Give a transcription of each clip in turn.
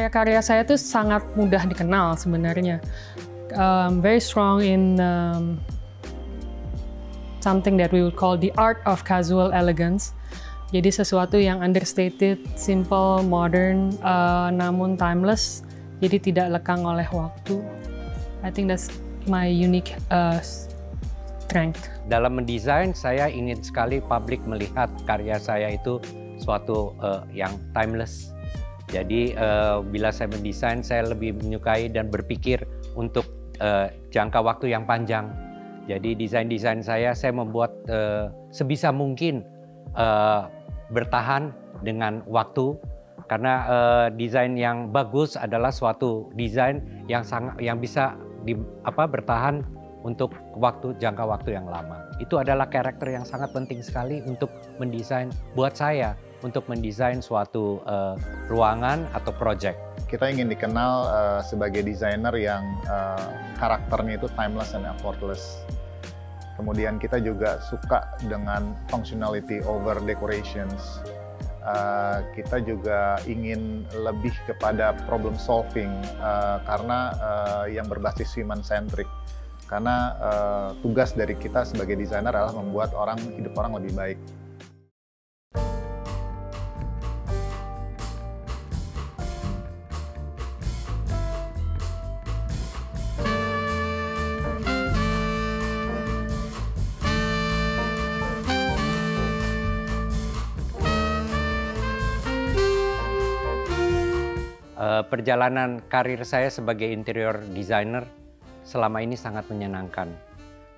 karya-karya saya tuh sangat mudah dikenal sebenarnya. Very strong in something that we would call the art of casual elegance. Jadi sesuatu yang understated, simple, modern, namun timeless. Jadi tidak lekang oleh waktu. I think that's my unique strength. Dalam mendesain, saya ingin sekali publik melihat karya saya itu suatu yang timeless. Jadi bila saya mendesain, saya lebih menyukai dan berpikir untuk jangka waktu yang panjang. Jadi desain-desain saya membuat sebisa mungkin bertahan dengan waktu. Karena desain yang bagus adalah suatu desain yang bisa bertahan untuk jangka waktu yang lama. Itu adalah karakter yang sangat penting sekali untuk mendesain buat saya, untuk mendesain suatu ruangan atau project. Kita ingin dikenal sebagai desainer yang karakternya itu timeless and effortless. Kemudian kita juga suka dengan functionality over decorations. Kita juga ingin lebih kepada problem solving karena yang berbasis human centric. Karena tugas dari kita sebagai desainer adalah membuat hidup orang lebih baik. Perjalanan karir saya sebagai interior designer selama ini sangat menyenangkan.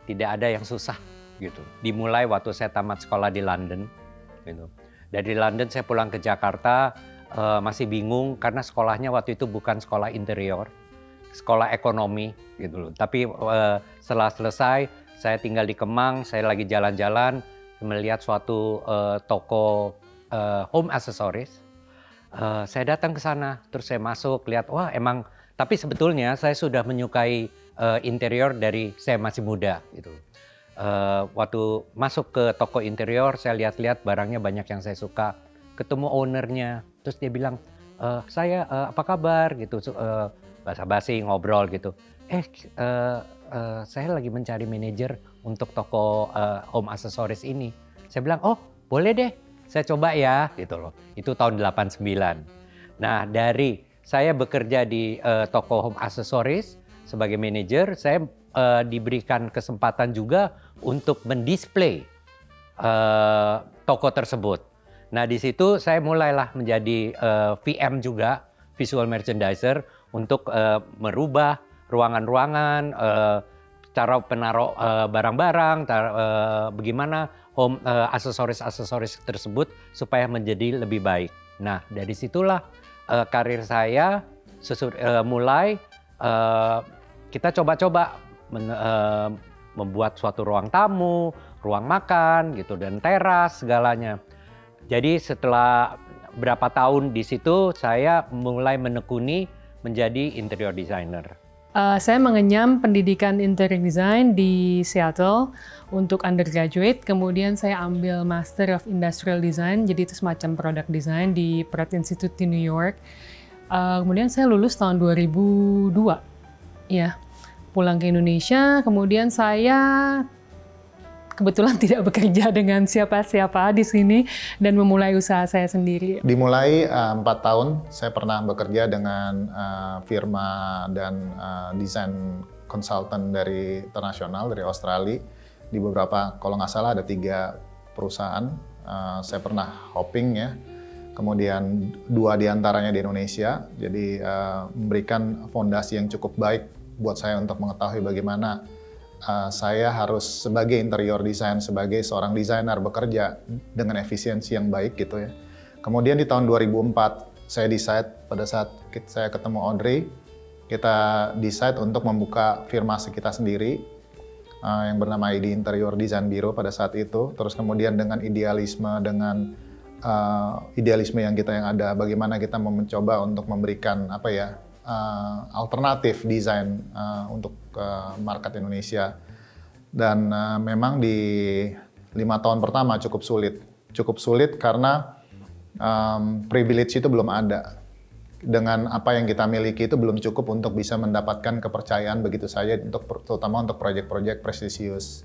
Tidak ada yang susah gitu. Dimulai waktu saya tamat sekolah di London gitu. Dari London saya pulang ke Jakarta masih bingung karena sekolahnya waktu itu bukan sekolah interior, sekolah ekonomi gitu loh. Tapi setelah selesai saya tinggal di Kemang, saya lagi jalan-jalan melihat suatu toko home accessories. Saya datang ke sana, terus saya masuk, lihat, wah emang, tapi sebetulnya saya sudah menyukai interior dari saya masih muda gitu. Waktu masuk ke toko interior, saya lihat-lihat barangnya banyak yang saya suka, ketemu ownernya, terus dia bilang, saya apa kabar gitu, basa-basi ngobrol gitu. Saya lagi mencari manajer untuk toko home accessories ini. Saya bilang, oh boleh deh. Saya coba ya, gitu loh. Itu tahun 89. Nah, dari saya bekerja di toko home accessories sebagai manajer, saya diberikan kesempatan juga untuk mendisplay toko tersebut. Nah, di situ saya mulailah menjadi VM juga, visual merchandiser, untuk merubah ruangan-ruangan, cara penaruh barang-barang, bagaimana home aksesoris tersebut supaya menjadi lebih baik. Nah, dari situlah karir saya mulai kita coba-coba membuat suatu ruang tamu, ruang makan gitu dan teras segalanya. Jadi setelah berapa tahun di situ saya mulai menekuni menjadi interior designer. Saya mengenyam pendidikan interior design di Seattle untuk undergraduate, kemudian saya ambil Master of Industrial Design, jadi itu semacam product design di Pratt Institute di New York. Kemudian saya lulus tahun 2002, ya, pulang ke Indonesia, kemudian saya kebetulan tidak bekerja dengan siapa-siapa di sini dan memulai usaha saya sendiri. Dimulai 4 tahun, saya pernah bekerja dengan firma dan desain konsultan dari internasional, dari Australia. Di beberapa, kalau nggak salah ada 3 perusahaan. Saya pernah hopping ya, kemudian 2 diantaranya di Indonesia. Jadi memberikan fondasi yang cukup baik buat saya untuk mengetahui bagaimana saya harus sebagai interior design, sebagai seorang desainer bekerja dengan efisiensi yang baik gitu ya. Kemudian di tahun 2004 saya decide pada saat saya ketemu Audrey, kita decide untuk membuka firma kita sendiri yang bernama ID Interior Design Bureau pada saat itu. Terus kemudian dengan idealisme yang ada, bagaimana kita mau mencoba untuk memberikan alternatif desain untuk market Indonesia. Dan memang di 5 tahun pertama cukup sulit karena privilege itu belum ada. dengan apa yang kita miliki itu belum cukup untuk bisa mendapatkan kepercayaan begitu saja, terutama untuk proyek-proyek prestisius.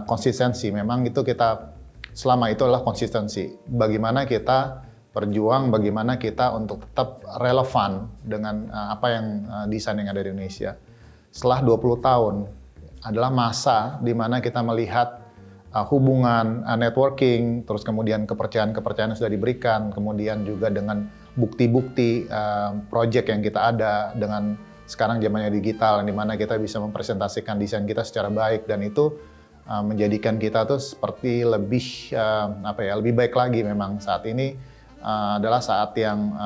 Konsistensi, memang itu kita selama itu adalah konsistensi. Bagaimana kita berjuang, bagaimana kita untuk tetap relevan dengan apa yang desain yang ada di Indonesia. Setelah 20 tahun adalah masa di mana kita melihat hubungan, networking, terus kemudian kepercayaan yang sudah diberikan, kemudian juga dengan bukti-bukti project yang kita ada dengan sekarang zamannya digital, di mana kita bisa mempresentasikan desain kita secara baik, dan itu menjadikan kita tuh seperti lebih lebih baik lagi. Memang saat ini adalah saat yang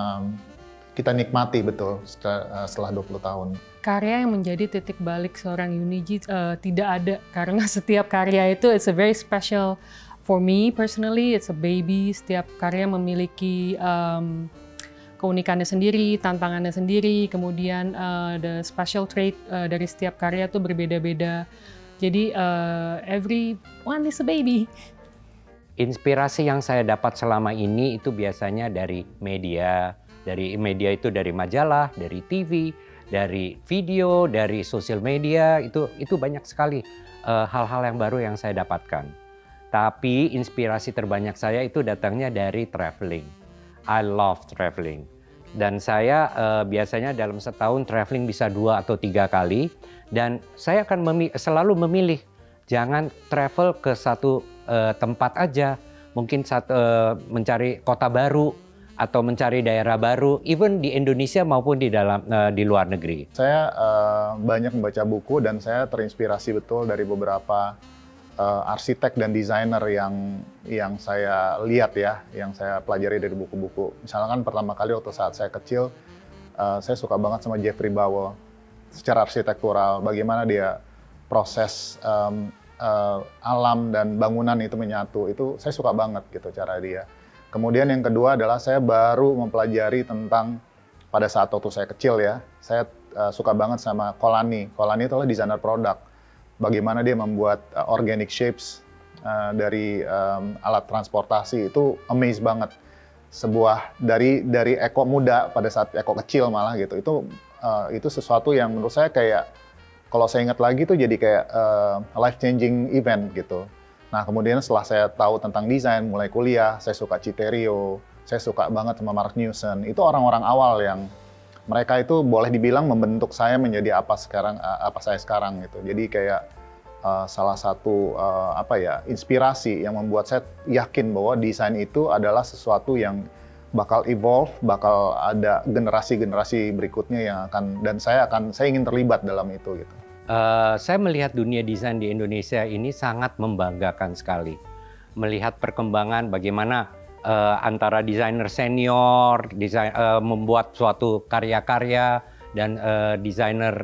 kita nikmati betul setelah 20 tahun. Karya yang menjadi titik balik seorang Yuniji tidak ada, karena setiap karya itu it's a very special for me personally, it's a baby. Setiap karya memiliki keunikannya sendiri, tantangannya sendiri, kemudian the special trait dari setiap karya itu berbeda-beda. Jadi everyone is a baby. Inspirasi yang saya dapat selama ini itu biasanya dari media itu dari majalah, dari TV, dari video, dari sosial media, itu banyak sekali hal-hal yang baru yang saya dapatkan. Tapi inspirasi terbanyak saya itu datangnya dari traveling. I love traveling. Dan saya biasanya dalam setahun traveling bisa 2 atau 3 kali. Dan saya akan selalu memilih, jangan travel ke satu tempat aja. Mungkin mencari kota baru atau mencari daerah baru, even di Indonesia maupun di luar negeri. Saya banyak membaca buku dan saya terinspirasi betul dari beberapa arsitek dan desainer yang saya lihat ya, yang saya pelajari dari buku-buku. Misalkan pertama kali waktu saat saya kecil, saya suka banget sama Jeffrey Bowell. Secara arsitektural, bagaimana dia proses alam dan bangunan itu menyatu, itu saya suka banget gitu cara dia. Kemudian yang kedua adalah saya baru mempelajari tentang, pada saat waktu saya kecil ya, saya suka banget sama Kolani. Kolani itu adalah desainer produk. Bagaimana dia membuat organic shapes dari alat transportasi, itu amaze banget. Sebuah dari Eko muda pada saat Eko kecil malah gitu, itu sesuatu yang menurut saya kayak, kalau saya ingat lagi tuh jadi kayak life changing event gitu. Nah kemudian setelah saya tahu tentang desain, mulai kuliah, saya suka Citerio, saya suka banget sama Mark Newson. Itu orang-orang awal yang mereka itu boleh dibilang membentuk saya menjadi apa saya sekarang gitu. Jadi kayak salah satu inspirasi yang membuat saya yakin bahwa desain itu adalah sesuatu yang bakal evolve, bakal ada generasi-generasi berikutnya yang akan, dan saya ingin terlibat dalam itu gitu. Saya melihat dunia desain di Indonesia ini sangat membanggakan sekali. Melihat perkembangan bagaimana antara desainer senior, membuat suatu karya-karya, dan desainer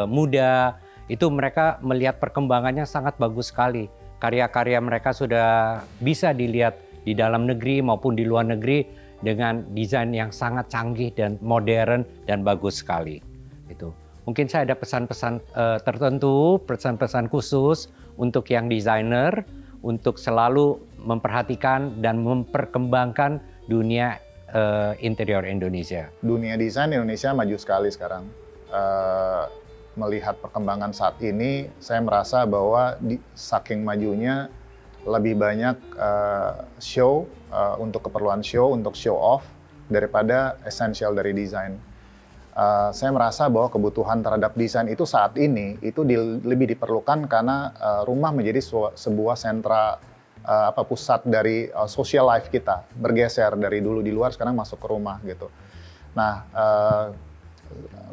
muda, itu mereka melihat perkembangannya sangat bagus sekali. Karya-karya mereka sudah bisa dilihat di dalam negeri maupun di luar negeri dengan desain yang sangat canggih dan modern dan bagus sekali. Itu. Mungkin saya ada pesan-pesan tertentu, pesan-pesan khusus untuk yang desainer, untuk selalu memperhatikan dan memperkembangkan dunia interior Indonesia. Dunia desain Indonesia maju sekali sekarang. Melihat perkembangan saat ini, saya merasa bahwa saking majunya lebih banyak show untuk keperluan show, untuk show off daripada esensial dari desain. Saya merasa bahwa kebutuhan terhadap desain itu saat ini itu lebih diperlukan karena rumah menjadi sebuah sentra pusat dari social life kita, bergeser dari dulu di luar sekarang masuk ke rumah gitu. Nah,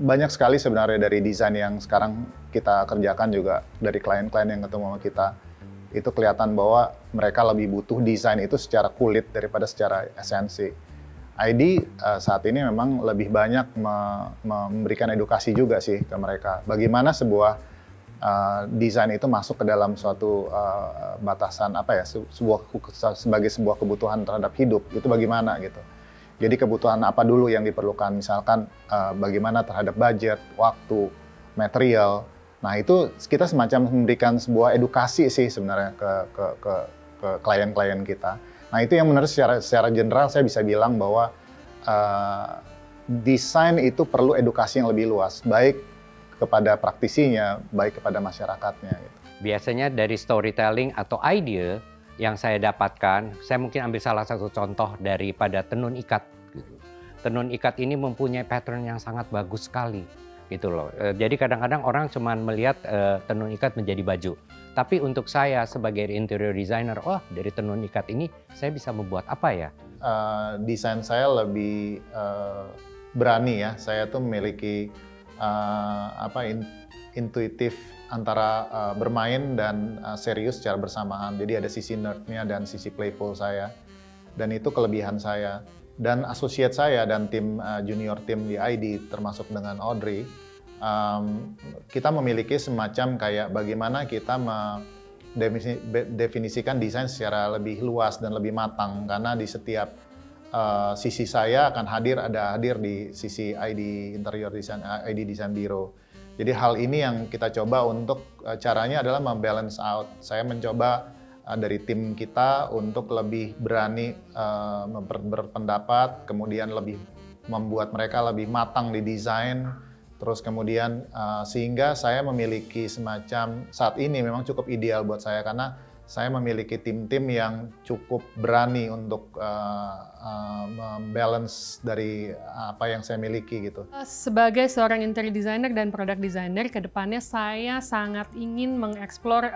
banyak sekali sebenarnya dari desain yang sekarang kita kerjakan juga dari klien-klien yang ketemu sama kita, itu kelihatan bahwa mereka lebih butuh desain itu secara kulit daripada secara esensi. ID saat ini memang lebih banyak memberikan edukasi juga sih ke mereka. Bagaimana sebuah desain itu masuk ke dalam suatu batasan sebagai sebuah kebutuhan terhadap hidup, itu bagaimana gitu. Jadi kebutuhan apa dulu yang diperlukan, misalkan bagaimana terhadap budget, waktu, material. Nah itu kita semacam memberikan sebuah edukasi sih sebenarnya ke klien-klien kita. Nah itu yang menurut secara general saya bisa bilang bahwa desain itu perlu edukasi yang lebih luas, baik kepada praktisinya, baik kepada masyarakatnya. Gitu. Biasanya dari storytelling atau ide yang saya dapatkan, saya mungkin ambil salah satu contoh daripada tenun ikat. Gitu. Tenun ikat ini mempunyai pattern yang sangat bagus sekali. Gitu loh. Jadi kadang-kadang orang cuma melihat tenun ikat menjadi baju. Tapi untuk saya sebagai interior designer, dari tenun ikat ini saya bisa membuat apa ya? Desain saya lebih berani ya. Saya tuh memiliki intuitif antara bermain dan serius secara bersamaan. Jadi ada sisi nerd-nya dan sisi playful saya. Dan itu kelebihan saya. Dan associate saya dan tim junior tim di ID termasuk dengan Audrey, kita memiliki semacam kayak bagaimana kita mendefinisikan desain secara lebih luas dan lebih matang, karena di setiap sisi saya akan hadir di sisi ID Interior Design, ID Design Bureau. Jadi hal ini yang kita coba untuk caranya adalah membalance out. Saya mencoba dari tim kita untuk lebih berani berpendapat, kemudian lebih membuat mereka lebih matang di desain, terus kemudian sehingga saya memiliki semacam, saat ini memang cukup ideal buat saya karena saya memiliki tim-tim yang cukup berani untuk membalance dari apa yang saya miliki gitu. Sebagai seorang interior designer dan product designer, kedepannya saya sangat ingin mengeksplor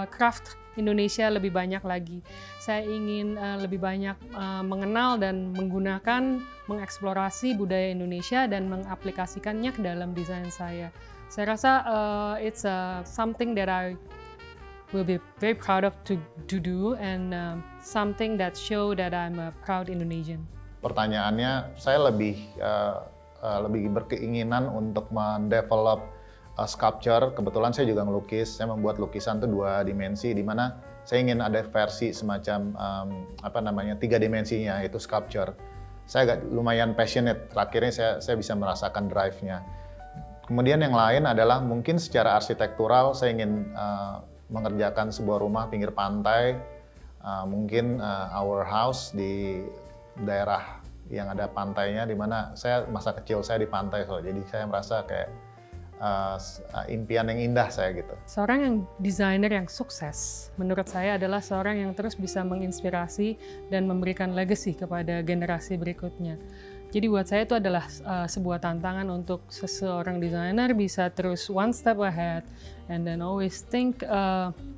craft Indonesia lebih banyak lagi. Saya ingin lebih banyak mengenal dan menggunakan, mengeksplorasi budaya Indonesia dan mengaplikasikannya ke dalam desain saya. Saya rasa it's something that I will be very proud of to do and something that show that I'm a proud Indonesian. Pertanyaannya, saya lebih berkeinginan untuk mendevelop sculpture. Kebetulan saya juga ngelukis, saya membuat lukisan itu 2 dimensi, di mana saya ingin ada versi semacam 3 dimensinya, yaitu sculpture. Saya agak lumayan passionate, terakhirnya saya bisa merasakan drive-nya. Kemudian yang lain adalah mungkin secara arsitektural saya ingin mengerjakan sebuah rumah pinggir pantai, mungkin our house di daerah yang ada pantainya, di mana masa kecil saya di pantai, jadi saya merasa kayak impian yang indah saya gitu. Seorang yang desainer yang sukses, menurut saya adalah seorang yang terus bisa menginspirasi dan memberikan legacy kepada generasi berikutnya. Jadi buat saya itu adalah sebuah tantangan untuk seseorang desainer bisa terus one step ahead and then always think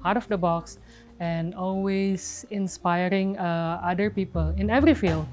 out of the box and always inspiring other people in every field.